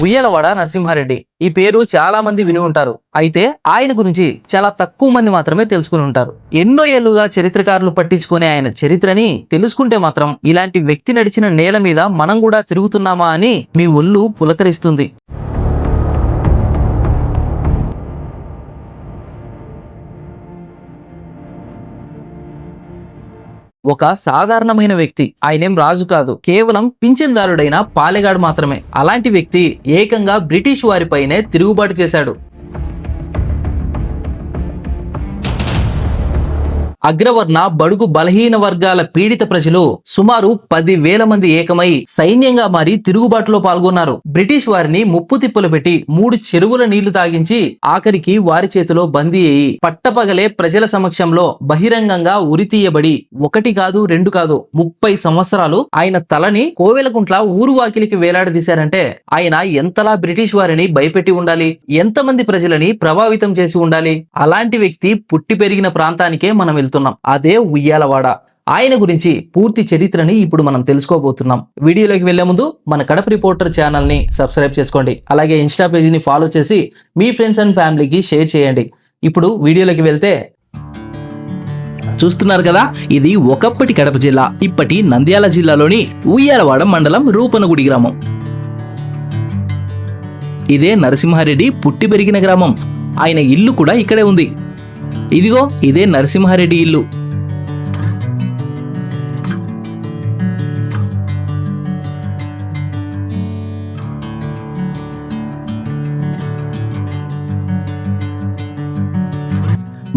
ఉయ్యాలవాడ నరసింహారెడ్డి ఈ పేరు చాలా మంది విని ఉంటారు. అయితే ఆయన గురించి చాలా తక్కువ మంది మాత్రమే తెలుసుకుని ఉంటారు. ఎన్నో ఏళ్లుగా చరిత్రకారులు పట్టించుకునే ఆయన చరిత్రని తెలుసుకుంటే మాత్రం ఇలాంటి వ్యక్తి నడిచిన నేల మీద మనం కూడా తిరుగుతున్నామా అని మీ ఒళ్ళు పులకరిస్తుంది. ఒక సాధారణమైన వ్యక్తి, ఆయనేం రాజు కాదు, కేవలం పింఛన్దారుడైన పాలెగాడు మాత్రమే. అలాంటి వ్యక్తి ఏకంగా బ్రిటిష్ వారిపైనే తిరుగుబాటు చేశాడు. అగ్రవర్ణ బడుగు బలహీన వర్గాల పీడిత ప్రజలు సుమారు 10,000 మంది ఏకమై సైన్యంగా మారి తిరుగుబాటులో పాల్గొన్నారు. బ్రిటిష్ వారిని ముప్పు తిప్పులు పెట్టి 3 చెరువుల నీళ్లు తాగించి ఆఖరికి వారి చేతిలో బందీ అయ్యి పట్టపగలే ప్రజల సమక్షంలో బహిరంగంగా ఉరితీయబడి 1 కాదు 2 కాదు 30 సంవత్సరాలు ఆయన తలని కోవెలకుంట్ల ఊరు వాకిలికి వేలాడదీశారంటే ఆయన ఎంతలా బ్రిటిష్ వారిని భయపెట్టి ఉండాలి, ఎంతమంది ప్రజలని ప్రభావితం చేసి ఉండాలి. అలాంటి వ్యక్తి పుట్టి పెరిగిన ప్రాంతానికే మనం వెళ్తున్నాం. అదే ఉయ్యాలవాడ. ఆయన గురించి పూర్తి చరిత్రని ఇప్పుడు మనం తెలుసుకోబోతున్నాం. వీడియోలోకి వెళ్లే ముందు మన కడప రిపోర్టర్ ఛానల్ ని సబ్స్క్రైబ్ చేసుకోండి. అలాగే ఇన్స్టా పేజీని ఫాలో చేసి మీ ఫ్రెండ్స్ అండ్ ఫ్యామిలీకి షేర్ చేయండి. ఇప్పుడు వీడియోలోకి వెళ్తే, చూస్తున్నారు కదా, ఇది ఒకప్పటి కడప జిల్లా, ఇప్పటి నంద్యాల జిల్లాలోని ఉయ్యాలవాడ మండలం రూపనగుడి గ్రామం. ఇదే నరసింహారెడ్డి పుట్టి పెరిగిన గ్రామం. ఆయన ఇల్లు కూడా ఇక్కడే ఉంది. ఇదిగో ఇదే నరసింహారెడ్డి ఇల్లు.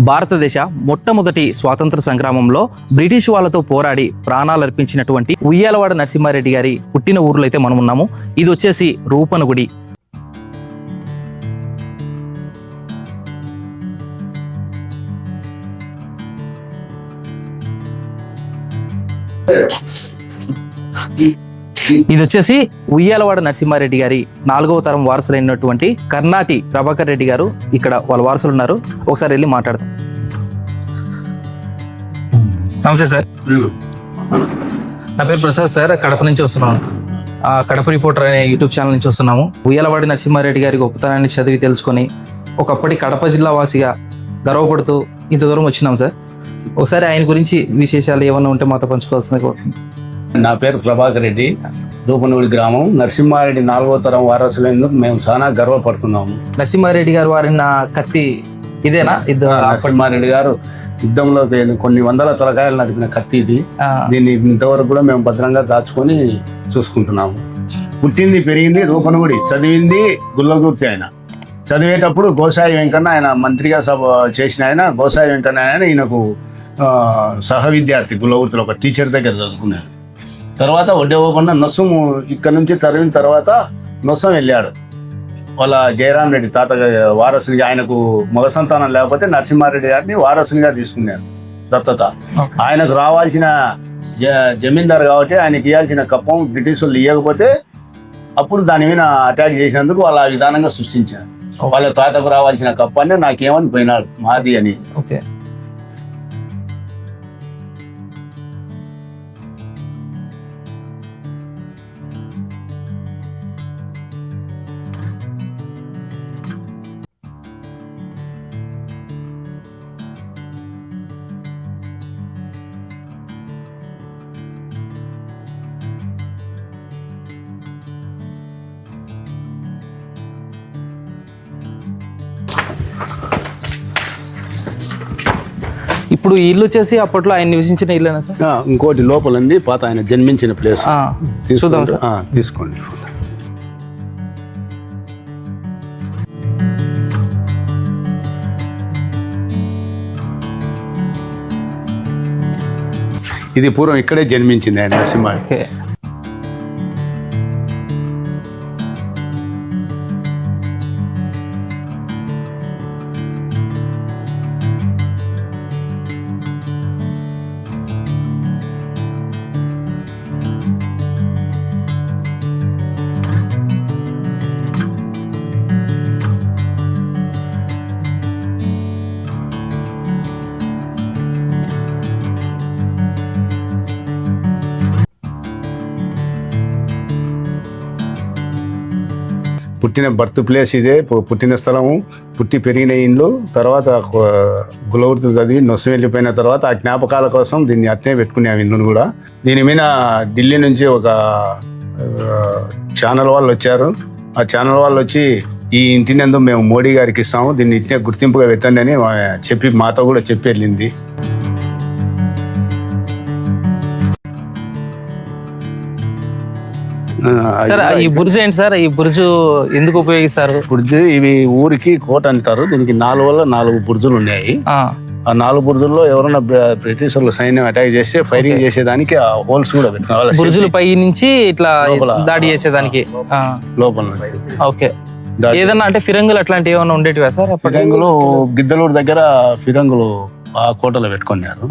భారతదేశ మొట్టమొదటి స్వాతంత్ర సంగ్రామంలో బ్రిటిష్ వాళ్ళతో పోరాడి ప్రాణాలర్పించినటువంటి ఉయ్యాలవాడ నరసింహారెడ్డి గారి పుట్టిన ఊర్లో అయితే మనం ఉన్నాము. ఇది వచ్చేసి రూపనగుడి. ఇది వచ్చేసి ఉయ్యాలవాడ నరసింహారెడ్డి గారి 4వ తరం వారసులైనటువంటి కర్ణాటి ప్రభాకర్ రెడ్డి గారు. ఇక్కడ వాళ్ళ వారసులు ఉన్నారు, ఒకసారి వెళ్ళి మాట్లాడదాం. నమస్తే సార్, నా పేరు ప్రసాద్ సార్, కడప నుంచి వస్తున్నాను. కడప రిపోర్టర్ అనే యూట్యూబ్ ఛానల్ నుంచి వస్తున్నాము. ఉయ్యాలవాడ నరసింహారెడ్డి గారి గొప్పతనాన్ని చదివి తెలుసుకొని ఒకప్పటి కడప జిల్లా వాసిగా గర్వపడుతూ ఇంత దూరం వచ్చినాం సార్. ఒకసారి ఆయన గురించి విశేషాలు ఏమన్నా ఉంటే మాతో పంచుకోవాల్సింది. నా పేరు ప్రభాకర్ రెడ్డి, రూపనగుడి గ్రామం. నరసింహారెడ్డి 4వ తరం వారసులందుకు మేము చాలా గర్వపడుతున్నాము. నరసింహారెడ్డి గారు వారిన కత్తి ఇదేనా? నరసింహారెడ్డి గారు యుద్ధంలో కొన్ని వందల తలకాయలు నడిపిన కత్తి ఇది. దీన్ని ఇంతవరకు కూడా మేము భద్రంగా దాచుకొని చూసుకుంటున్నాము. పుట్టింది పెరిగింది రూపనగుడి, చదివింది గుల్లగుర్తి. ఆయన చదివేటప్పుడు గోసాయి వెంకన్న, ఆయన మంత్రిగా చేసిన ఆయన గోసాయి వెంకన్న ఆయన ఈయనకు సహ విద్యార్థి. గుల్లగుర్తిలో ఒక టీచర్ దగ్గర చదువుకున్నాడు. తర్వాత ఒడ్డేవకుండా నొస్సం ఇక్కడ నుంచి తరిగిన తర్వాత నొస్సం వెళ్ళాడు. వాళ్ళ జయరాం రెడ్డి తాత వారసునిగా, ఆయనకు మగ సంతానం లేకపోతే నరసింహారెడ్డి గారిని వారసునిగా తీసుకున్నారు దత్తత. ఆయనకు రావాల్సిన జమీందారు కాబట్టి ఆయనకి ఇవ్వాల్సిన కప్పం బ్రిటిష్ వాళ్ళు ఇవ్వకపోతే అప్పుడు దాని మీద అటాక్ చేసినందుకు వాళ్ళు ఆ విధానంగా సృష్టించారు. వాళ్ళ తాతకు రావాల్సిన కప్పాన్ని నాకేమని పోయినాడు మాది అని. ఓకే, ఇప్పుడు ఈ ఇల్లు వచ్చేసి అప్పట్లో ఆయన నివసించిన ఇల్లేనా సార్? ఇంకోటి లోపలండి పాత ఆయన జన్మించిన ప్లేస్. చూద్దాం సార్, తీసుకోండి. ఇది పూర్వం ఇక్కడే జన్మించింది ఆయన నరసింహారెడ్డి. పుట్టిన బర్త్ ప్లేస్ ఇదే, పుట్టిన స్థలము, పుట్టి పెరిగిన ఇండ్లు. తర్వాత గులవృత్తి చదివి నొసం వెళ్ళిపోయిన తర్వాత ఆ జ్ఞాపకాల కోసం దీన్ని అట్నే పెట్టుకున్నాం ఇండ్లను కూడా. దీని మీద ఢిల్లీ నుంచి ఒక ఛానల్ వాళ్ళు వచ్చారు. ఆ ఛానల్ వాళ్ళు వచ్చి ఈ ఇంటిని ఎందుకు మేము మోడీ గారికి ఇస్తాము, దీన్ని ఇట్నే గుర్తింపుగా పెట్టండి అని చెప్పి మాతో కూడా చెప్పి వెళ్ళింది. సార్ ఈ బుర్జు ఏంటి సార్? ఈ బుర్జు ఎందుకు ఉపయోగిస్తారు? బుర్జు ఇవి ఊరికి కోట అంటారు. దీనికి 4 బుర్జులు ఉన్నాయి. ఆ 4 బుర్జుల్లో ఎవరైనా బ్రిటిషర్లు సైన్యం అటాక్ చేస్తే ఫైరింగ్ చేసేదానికి ఆ హోల్స్ కూడా పెట్టిన బుర్జుల పై నుంచి ఇట్లా దాడి చేసేదానికి లోపల. ఓకే. ఏదన్నా అంటే ఫిరంగులు అట్లాంటివి ఏమైనా ఉండేటివా సార్? ఫిరంగులు గిద్దలూరు దగ్గర ఫిరంగులు ఆ కోటలో పెట్టుకున్నారు.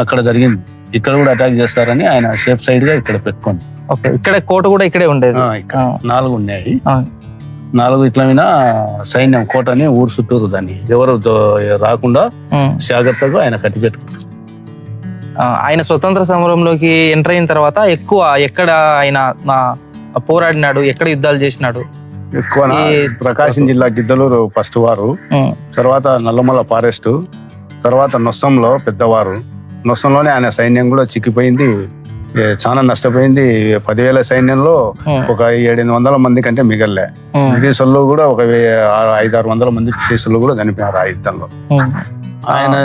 అక్కడ జరిగింది. ఇక్కడ కూడా అటాక్ చేస్తారని ఆయన సేఫ్ సైడ్ గా ఇక్కడ పెట్టుకోండి. ఓకే. ఇక్కడ కోట కూడా ఇక్కడే ఉండేది. 4 ఉన్నాయి. 4 ఇట్లా మీద సైన్యం కోటని ఊరు చుట్టూరు దాన్ని ఎవరు రాకుండా జాగ్రత్తగా ఆయన కట్టి పెట్టుకున్నారు. ఆయన స్వతంత్ర సమరంలోకి ఎంటర్ అయిన తర్వాత ఎక్కువ ఎక్కడ ఆయన పోరాడినాడు, ఎక్కడ యుద్ధాలు చేసినాడు? ఎక్కువ ప్రకాశం జిల్లా గిద్దలూరు ఫస్ట్ వారు, తర్వాత నల్లమల ఫారెస్ట్, తర్వాత నొస్సంలో పెద్దవారు. నొస్సంలోనే ఆయన సైన్యం కూడా చిక్కిపోయింది, చాలా నష్టపోయింది. 10,000 సైన్యంలో ఒక 700 మంది కంటే మిగల్లే. బ్రిటిష్ వాళ్ళు కూడా ఒక 500-600 మంది బ్రిటిష్ కూడా చనిపోయారు ఆ యుద్ధంలో. ఆయన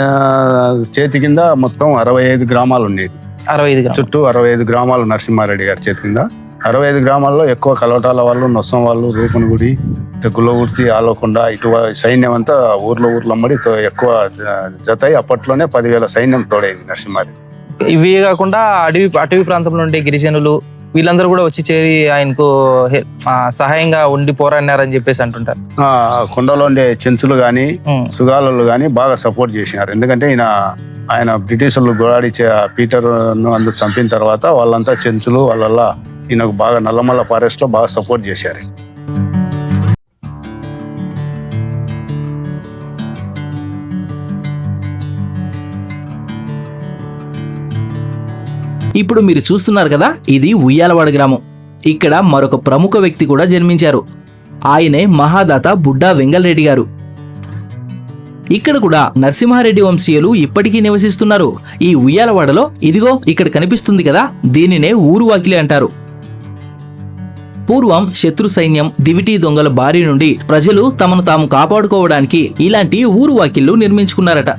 చేతి కింద మొత్తం 65 గ్రామాలు ఉండేది. చుట్టూ 65 గ్రామాలు నరసింహారెడ్డి గారి చేతి కింద. 65 గ్రామాల్లో ఎక్కువ కలవటాల వాళ్ళు, నొస్సం వాళ్ళు, రూపనగుడి, గుల్లగుర్తి, ఆలోకొండ, ఇటు సైన్యం అంతా ఊర్లో అమ్మడి ఎక్కువ జత అయి అప్పట్లోనే 10,000 సైన్యం తోడైంది నరసింహారెడ్డి. ఇవి కాకుండా అటవీ ప్రాంతంలో ఉండే గిరిజనులు వీళ్ళందరూ కూడా వచ్చి చేరి ఆయనకు సహాయంగా ఉండి పోరాడినారని చెప్పేసి అంటుంటారు. కొండలో ఉండే చెంచులు గాని, సుగాలు గాని బాగా సపోర్ట్ చేసినారు. ఎందుకంటే ఆయన బ్రిటిషర్లు గోడాడి పీటర్ ను అందుకు చంపిన తర్వాత వాళ్ళంతా చెంచులు వాళ్ళ ఈయనకు బాగా నల్లమల్ల ఫారెస్ట్ లో బాగా సపోర్ట్ చేశారు. ఇప్పుడు మీరు చూస్తున్నారు కదా, ఇది ఉయ్యాలవాడ గ్రామం. ఇక్కడ మరొక ప్రముఖ వ్యక్తి కూడా జన్మించారు. ఆయనే మహాదాత బుడ్డా వెంగళరెడ్డి గారు. ఇక్కడ కూడా నరసింహారెడ్డి వంశీయులు ఇప్పటికీ నివసిస్తున్నారు. ఈ ఉయ్యాలవాడలో ఇదిగో ఇక్కడ కనిపిస్తుంది కదా, దీనినే ఊరువాకిలి అంటారు. పూర్వం శత్రు సైన్యం, దివిటీ దొంగల బారి నుండి ప్రజలు తమను తాము కాపాడుకోవడానికి ఇలాంటి ఊరువాకిళ్లు నిర్మించుకున్నారట.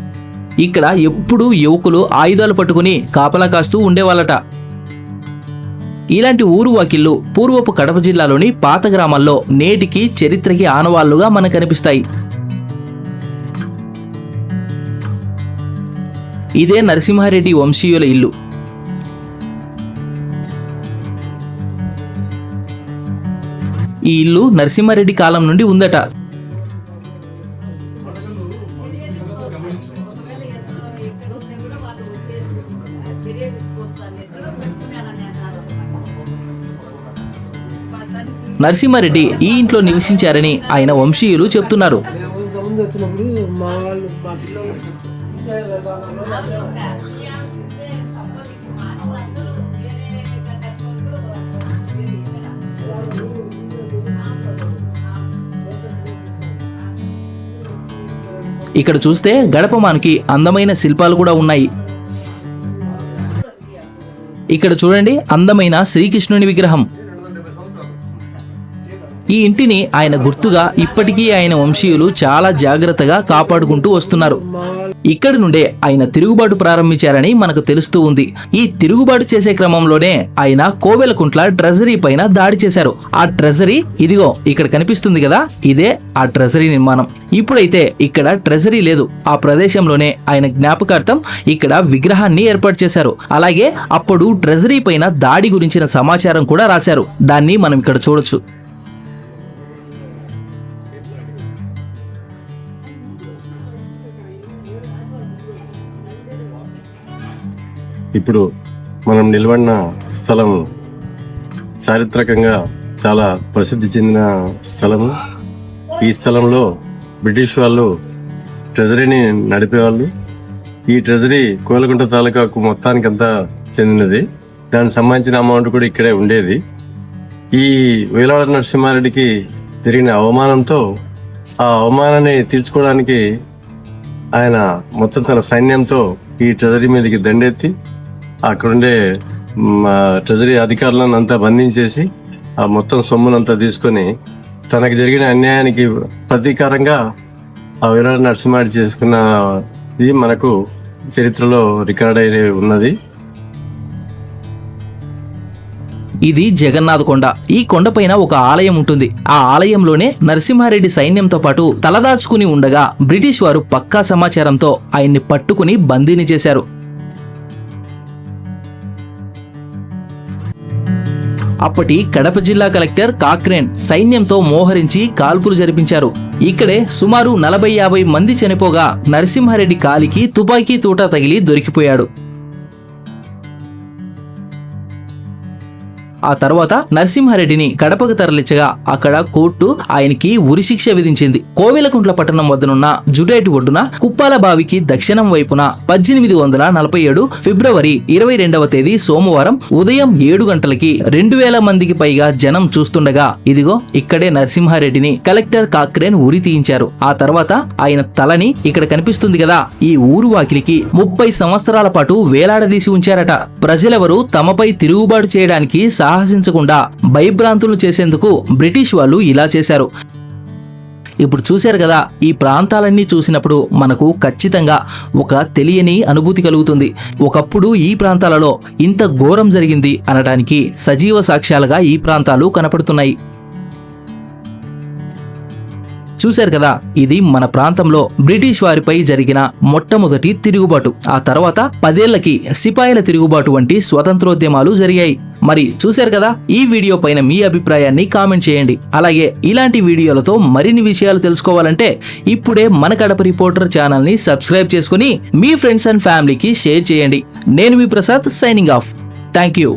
ఇక్కడ ఎప్పుడూ యువకులు ఆయుధాలు పట్టుకుని కాపలా కాస్తూ ఉండేవాళ్ళట. ఇలాంటి ఊరువాకిళ్లు పూర్వపు కడప జిల్లాలోని పాత గ్రామాల్లో నేటికి చరిత్రకి ఆనవాళ్లుగా మనకు కనిపిస్తాయి. ఇదే నరసింహారెడ్డి వంశీయుల ఇల్లు. ఈ ఇల్లు నరసింహారెడ్డి కాలం నుండి ఉందట. నరసింహారెడ్డి ఈ ఇంట్లో నివసించారని ఆయన వంశీయులు చెప్తున్నారు. ఇక్కడ చూస్తే గడపమానికి అందమైన శిల్పాలు కూడా ఉన్నాయి. ఇక్కడ చూడండి, అందమైన శ్రీకృష్ణుని విగ్రహం. ఈ ఇంటిని ఆయన గుర్తుగా ఇప్పటికీ ఆయన వంశీయులు చాలా జాగ్రత్తగా కాపాడుకుంటూ వస్తున్నారు. ఇక్కడి నుండే ఆయన తిరుగుబాటు ప్రారంభించారని మనకు తెలుస్తూ ఉంది. ఈ తిరుగుబాటు చేసే క్రమంలోనే ఆయన కోవెలకుంట్ల ట్రెజరీ పైన దాడి చేశారు. ఆ ట్రెజరీ ఇదిగో ఇక్కడ కనిపిస్తుంది కదా, ఇదే ఆ ట్రెజరీ నిర్మాణం. ఇప్పుడైతే ఇక్కడ ట్రెజరీ లేదు. ఆ ప్రదేశంలోనే ఆయన జ్ఞాపకార్థం ఇక్కడ విగ్రహాన్ని ఏర్పాటు చేశారు. అలాగే అప్పుడు ట్రెజరీ పైన దాడి గురించిన సమాచారం కూడా రాశారు. దాన్ని మనం ఇక్కడ చూడొచ్చు. ఇప్పుడు మనం నిలబడిన స్థలము చారిత్రకంగా చాలా ప్రసిద్ధి చెందిన స్థలము. ఈ స్థలంలో బ్రిటిష్ వాళ్ళు ట్రెజరీని నడిపేవాళ్ళు. ఈ ట్రెజరీ కోవెలకుంట్ల తాలూకాకు మొత్తానికంతా చెందినది. దానికి సంబంధించిన అమౌంట్ కూడా ఇక్కడే ఉండేది. ఈ ఉయ్యాలవాడ నరసింహారెడ్డికి జరిగిన అవమానంతో ఆ అవమానాన్ని తీర్చుకోవడానికి ఆయన మొత్తం తన సైన్యంతో ఈ ట్రెజరీ మీదకి దండెత్తి అక్కడుండే ట్రెజరీ అధికారులను అంతా బంధించేసి ఆ మొత్తం సొమ్మునంతా తీసుకొని తనకు జరిగిన అన్యాయానికి ప్రతీకారంగా ఆ వీర నరసింహారెడ్డి చేసుకున్న ఇది మనకు చరిత్రలో రికార్డ్ అయి ఉన్నది. ఇది జగన్నాథ కొండ. ఈ కొండపైన ఒక ఆలయం ఉంటుంది. ఆ ఆలయంలోనే నరసింహారెడ్డి సైన్యంతో పాటు తలదాచుకుని ఉండగా బ్రిటిష్ వారు పక్కా సమాచారంతో ఆయన్ని పట్టుకుని బందీని చేశారు. అప్పటి కడప జిల్లా కలెక్టర్ కాక్రేన్ సైన్యంతో మోహరించి కాల్పులు జరిపించారు. ఇక్కడే సుమారు 40-50 మంది చనిపోగా నరసింహారెడ్డి కాలికి తుపాకీ తూటా తగిలి దొరికిపోయాడు. ఆ తర్వాత నరసింహారెడ్డిని కడపకు తరలించగా అక్కడ కోర్టు ఆయనకి ఉరిశిక్ష విధించింది. కోవెలకుంట్ల పట్టణం వద్దనున్న జుడేటి ఒడ్డున కుప్పాల బావికి దక్షిణం వైపున 1847 ఫిబ్రవరి 22వ తేదీ సోమవారం ఉదయం 7 గంటలకి 2000 మందికి పైగా జనం చూస్తుండగా ఇదిగో ఇక్కడే నరసింహారెడ్డిని కలెక్టర్ కాక్రేన్ ఉరి తీయించారు. ఆ తర్వాత ఆయన తలని ఇక్కడ కనిపిస్తుంది కదా, ఈ ఊరు వాకిలికి 30 సంవత్సరాల పాటు వేలాడదీసి ఉంచారట. ప్రజలెవరూ తమపై తిరుగుబాటు చేయడానికి సాహసించకుండా భయభ్రాంతులు చేసేందుకు బ్రిటిష్ వాళ్ళు ఇలా చేశారు. ఇప్పుడు చూశారు కదా, ఈ ప్రాంతాలన్నీ చూసినప్పుడు మనకు ఖచ్చితంగా ఒక తెలియని అనుభూతి కలుగుతుంది. ఒకప్పుడు ఈ ప్రాంతాలలో ఇంత ఘోరం జరిగింది అనడానికి సజీవ సాక్ష్యాలుగా ఈ ప్రాంతాలు కనపడుతున్నాయి. చూశారు కదా, ఇది మన ప్రాంతంలో బ్రిటిష్ వారిపై జరిగిన మొట్టమొదటి తిరుగుబాటు. ఆ తర్వాత 10 ఏళ్లకి సిపాయిల తిరుగుబాటు వంటి స్వతంత్రోద్యమాలు జరిగాయి. మరి చూశారు కదా, ఈ వీడియో పైన మీ అభిప్రాయాన్ని కామెంట్ చేయండి. అలాగే ఇలాంటి వీడియోలతో మరిన్ని విషయాలు తెలుసుకోవాలంటే ఇప్పుడే మన కడప రిపోర్టర్ ఛానల్ ని సబ్స్క్రైబ్ చేసుకుని మీ ఫ్రెండ్స్ అండ్ ఫ్యామిలీకి షేర్ చేయండి. నేను మీ Prasad, signing off. Thank you.